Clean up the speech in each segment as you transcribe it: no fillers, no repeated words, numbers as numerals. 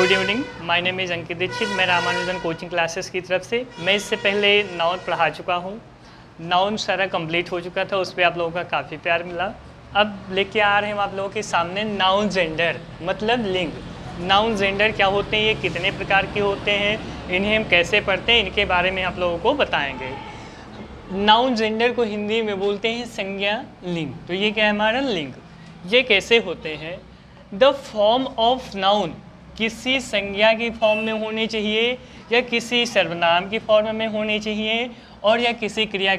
Good evening, my name is Ankit Dikshit. मैं Ramanujan coaching classes की तरफ से मैं इससे पहले नाउन पढ़ा चुका हूँ। नाउन सारा कंप्लीट हो चुका था, उस पर आप लोगों का काफ़ी प्यार मिला। अब लेके आ रहे हैं हम आप लोगों के सामने नाउन जेंडर, मतलब लिंग। नाउन जेंडर क्या होते हैं, ये कितने प्रकार के होते हैं, इन्हें हम कैसे पढ़ते हैं, इनके बारे में आप लोगों को बताएंगे। नाउन जेंडर को हिंदी में बोलते हैं संज्ञा लिंग। तो ये क्या है हमारा लिंग। ये कैसे होते हैं? द फॉर्म ऑफ नाउन किसी संज्ञा की फॉर्म में होनी चाहिए या किसी सर्वनाम की फॉर्म में होनी चाहिए और या किसी क्रिया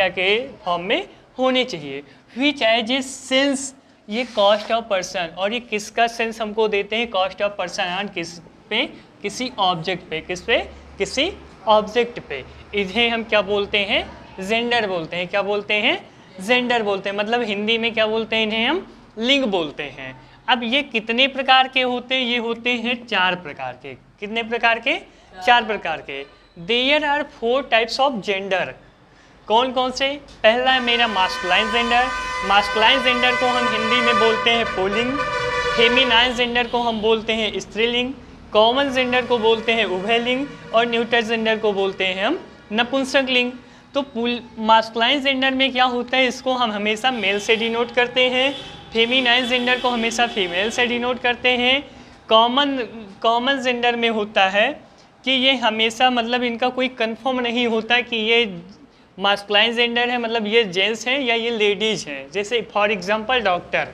के फॉर्म में होनी चाहिए। व्हिच एज सेंस, ये कॉस्ट ऑफ पर्सन, और ये किसका सेंस हमको देते हैं? कॉस्ट ऑफ पर्सन किस पे? किसी ऑब्जेक्ट पे। किस पे? किसी ऑब्जेक्ट पे। इन्हें हम क्या बोलते हैं? जेंडर बोलते हैं। क्या बोलते हैं? जेंडर बोलते हैं। मतलब हिंदी में क्या बोलते हैं? इन्हें हम लिंग बोलते हैं। अब ये कितने प्रकार के होते हैं? ये होते हैं 4 प्रकार के। कितने प्रकार के? 4 प्रकार के। There are 4 types of gender. कौन कौन से? पहला है मेरा मास्कुलाइन जेंडर। मास्कुलाइन जेंडर को हम हिंदी में बोलते हैं पुल्लिंग। फेमिनाइन जेंडर को हम बोलते हैं स्त्रीलिंग। कॉमन जेंडर को बोलते हैं उभयलिंग और न्यूट्रल जेंडर को बोलते हैं हम नपुंसक लिंग। तो मास्कुलाइन जेंडर में क्या होता है? इसको हम हमेशा मेल से डिनोट करते हैं। फेमिनाइन जेंडर को हमेशा फीमेल से डिनोट करते हैं। कॉमन जेंडर में होता है कि ये हमेशा मतलब इनका कोई कंफर्म नहीं होता कि ये मास्कुलाइन जेंडर है, मतलब ये जेंट्स हैं या ये लेडीज हैं। जैसे फॉर एग्जांपल डॉक्टर।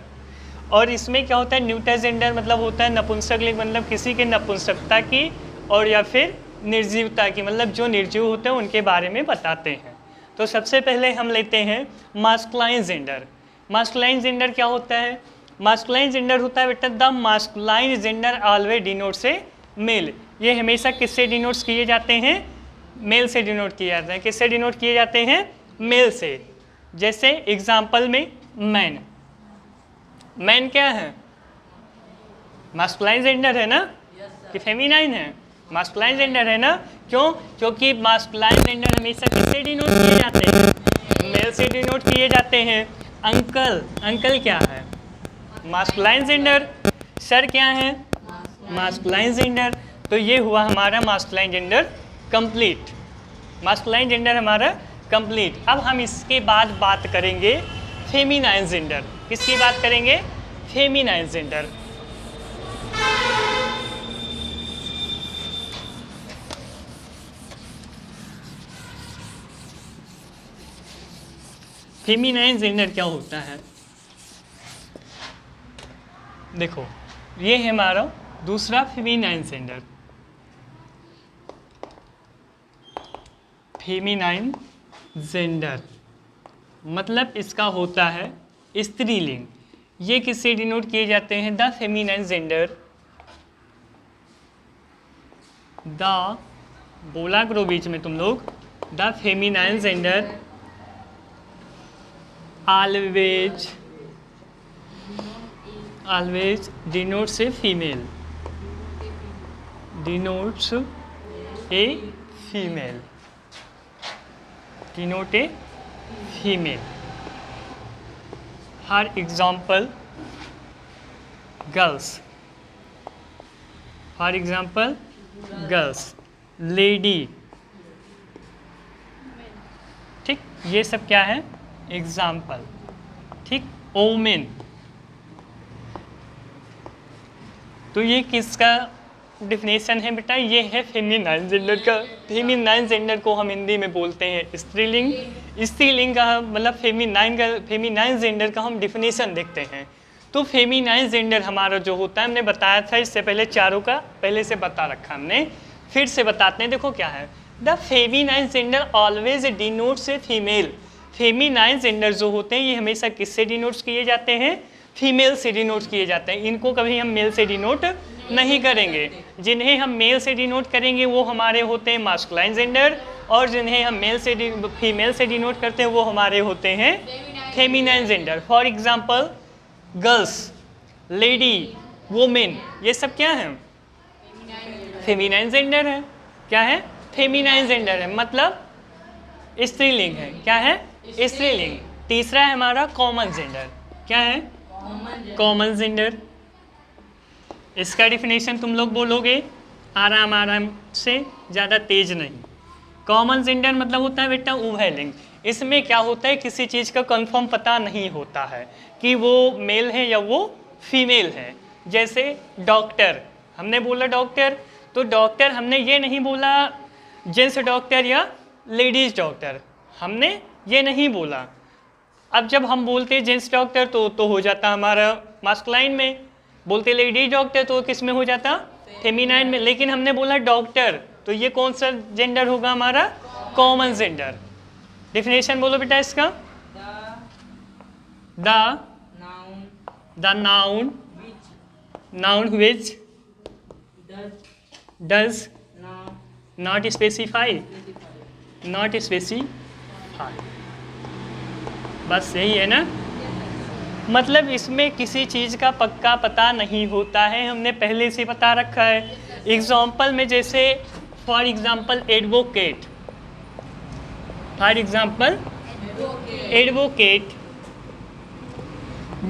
और इसमें क्या होता है? न्यूट्रल जेंडर मतलब होता है नपुंसक लिंग, मतलब किसी के नपुंसकता की और या फिर निर्जीवता की, मतलब जो निर्जीव होते हैं उनके बारे में बताते हैं। तो सबसे पहले हम लेते हैं मास्कुलाइन जेंडर। मास्कुलाइन जेंडर क्या होता है? मास्कुलाइन जेंडर होता है बेटा, the masculine gender always denote से मेल। ये हमेशा किससे डिनोट किए जाते हैं? मेल से डिनोट किए जाते हैं। किससे डिनोट किए जाते हैं? मेल से। जैसे एग्जाम्पल में मैन। मैन क्या है? मास्कुलाइन जेंडर है ना? कि फेमिनाइन है? मास्कुलाइन जेंडर है ना? क्यों? क्योंकि मास्कुलाइन जेंडर हमेशा किससे डिनोट किए जाते हैं? मेल से डिनोट किए जाते हैं। अंकल, अंकल क्या है? Masculine gender. सर क्या है? Masculine gender. तो ये हुआ हमारा masculine gender complete. Masculine gender हमारा कंप्लीट। अब हम इसके बाद बात करेंगे फेमिनाइन जेंडर। किसकी बात करेंगे? Feminine gender. फेमिनाइन जेंडर क्या होता है? देखो, ये है हमारा दूसरा फेमिनाइन जेंडर। फेमिनाइन जेंडर मतलब इसका होता है स्त्रीलिंग। ये किससे डिनोट किए जाते हैं? द फेमिनाइन जेंडर, द, बोला करो बीच में तुम लोग, the feminine gender always denotes a female, denotes a female, denote a female. For example girls, for example girls, lady, ठीक, ये सब क्या है? एग्जाम्पल, ठीक। ओमेन, तो ये किसका डिफिनेशन है बेटा? ये है फेमिनाइन जेंडर का। फेमिनाइन जेंडर को हम हिंदी में बोलते हैं स्त्रीलिंग। स्त्रीलिंग का मतलब फेमिनाइन जेंडर का हम डिफिनेशन देखते हैं। तो फेमिनाइन जेंडर हमारा जो होता है, हमने बताया था इससे पहले, चारों का पहले से बता रखा हमने, फिर से बताते हैं। देखो क्या है? The feminine gender always denotes a female. Feminine gender जो होते हैं ये हमेशा किससे डिनोट किए जाते हैं? फीमेल से डिनोट किए जाते हैं। इनको कभी हम मेल से डिनोट नहीं करेंगे। जिन्हें हम मेल से डिनोट करेंगे वो हमारे होते हैं मास्कुलाइन जेंडर, और जिन्हें हम फीमेल से डिनोट करते हैं वो हमारे होते हैं feminine gender. For example girls, lady, women, ये सब क्या है? फेमिनाइन जेंडर है। क्या है? फेमिनाइन जेंडर है, मतलब स्त्रीलिंग है। क्या है? स्त्रीलिंग। तीसरा है हमारा कॉमन जेंडर। क्या है? Common gender. इसका डिफिनेशन तुम लोग बोलोगे आराम आराम से, ज़्यादा तेज नहीं। कॉमन जेंडर मतलब होता है बेटा उभय लिंग। इसमें क्या होता है, किसी चीज़ का कंफर्म पता नहीं होता है कि वो मेल है या वो फीमेल है। जैसे डॉक्टर, हमने बोला डॉक्टर, तो डॉक्टर हमने ये नहीं बोला जेंट्स डॉक्टर या लेडीज़ डॉक्टर, हमने ये नहीं बोला। अब जब हम बोलते जेंट्स डॉक्टर तो हो जाता हमारा मास्कुलाइन में, बोलते लेडीज डॉक्टर तो किस में हो जाता, फेमिनाइन में। लेकिन हमने बोला डॉक्टर, तो ये कौन सा जेंडर होगा हमारा, कॉमन जेंडर। डेफिनेशन बोलो बेटा इसका। The noun which does not specify, बस यही है ना। मतलब इसमें किसी चीज़ का पक्का पता नहीं होता है, हमने पहले से बता रखा है। एग्जाम्पल में जैसे फॉर एग्जाम्पल एडवोकेट,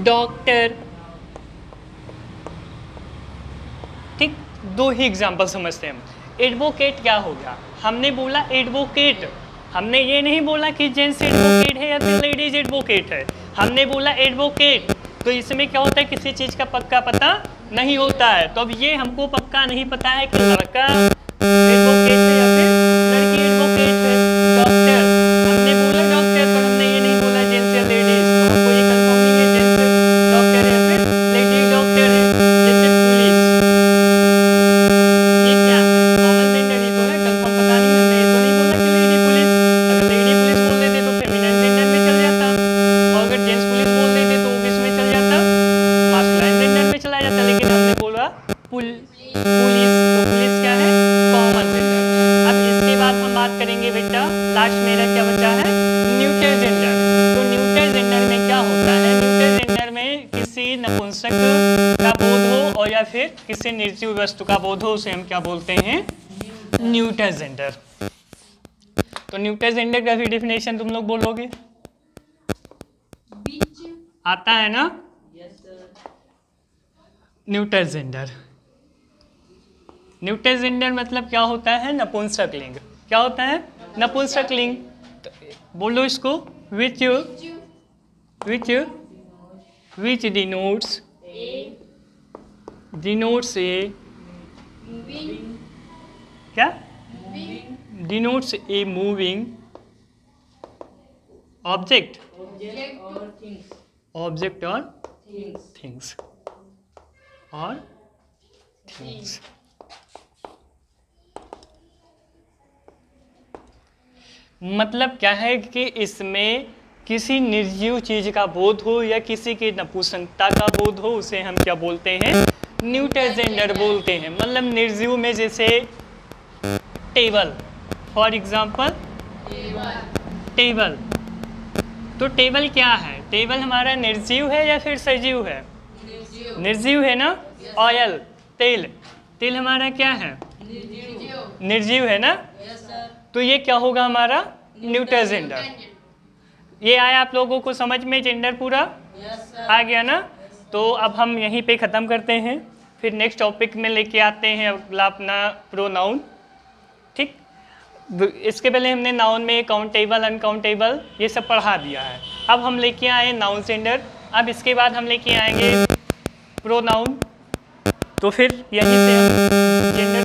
डॉक्टर, ठीक, दो ही एग्जाम्पल समझते हैं हम। एडवोकेट क्या हो गया, हमने बोला एडवोकेट, हमने ये नहीं बोला कि जेंट्स एडवोकेट है या फिर लेडीज एडवोकेट है, हमने बोला एडवोकेट। तो इसमें क्या होता है, किसी चीज़ का पक्का पता नहीं होता है। तो अब ये हमको पक्का नहीं पता है कि लड़का एडवोकेट है या फिर लड़की एडवोकेट है। डॉक्टर, हमने बोला डॉक्टर, पर हमने ये नहीं बोला जेंट्स या लेडीज, तो हमको ये कंफर्म नहीं है जेंट्स डॉक्टर है या फिर लेडी डॉक्टर है। जैसे पुलिस, ये क्या है, कॉमन जेंडर ही तो है, कंफर्म पता नहीं, हमने ये तो नहीं बोला कि लेडी पुलिस। अगर लेडी पुलिस बोल देते तो फेमिनाइन जेंडर में चल जाता, और अगर जेंट्स पुलिस बोल देते तो वो किस में चल जाता, मास्कुलाइन जेंडर में चला जाता। लेकिन हमने बोला पुलिस, तो पुलिस क्या है, कॉमन जेंडर। अब इसके बाद हम बात करेंगे बेटा, लास्ट मेरा क्या बचा है, न्यूट्रल जेंडर। तो न्यूट्रल जेंडर में क्या होता है, न्यूट्रल जेंडर में किसी नपुंसक का बोध हो और या फिर किसी निर्जीव वस्तु का बोध हो, उसे हम क्या बोलते हैं, न्यूट्रल जेंडर। तो न्यूट्रल जेंडर का भी डिफिनेशन तुम लोग बोलोगे, आता है ना। न्यूट्रल जेंडर, न्यूट्रल जेंडर मतलब क्या होता है, नपुंसक लिंग। क्या होता है, नपुंसक लिंग। तो बोलो इसको, विच डिनोट्स ए क्या, डिनोट्स ए मूविंग ऑब्जेक्ट और थिंग्स। मतलब क्या है कि इसमें किसी निर्जीव चीज का बोध हो या किसी की नपुंसकता का बोध हो, उसे हम क्या बोलते हैं, न्यूट्रल जेंडर बोलते हैं। मतलब निर्जीव में जैसे टेबल, फॉर एग्जांपल टेबल। तो टेबल क्या है, टेबल हमारा निर्जीव है या फिर सजीव है, निर्जीव है ना। ऑयल, तेल हमारा क्या है, निर्जीव है ना। तो ये क्या होगा हमारा, न्यूट्रल जेंडर। ये आया आप लोगों को समझ में, जेंडर पूरा आ गया ना। तो अब हम यहीं पे ख़त्म करते हैं, फिर नेक्स्ट टॉपिक में लेके आते हैं अगला अपना प्रोनाउन। ठीक, इसके पहले हमने नाउन में काउंटेबल, अनकाउंटेबल ये सब पढ़ा दिया है। अब हम लेके आए नाउन जेंडर, अब इसके बाद हम लेके आएंगे प्रोनाउन। तो फिर यहीं से हम जेंडर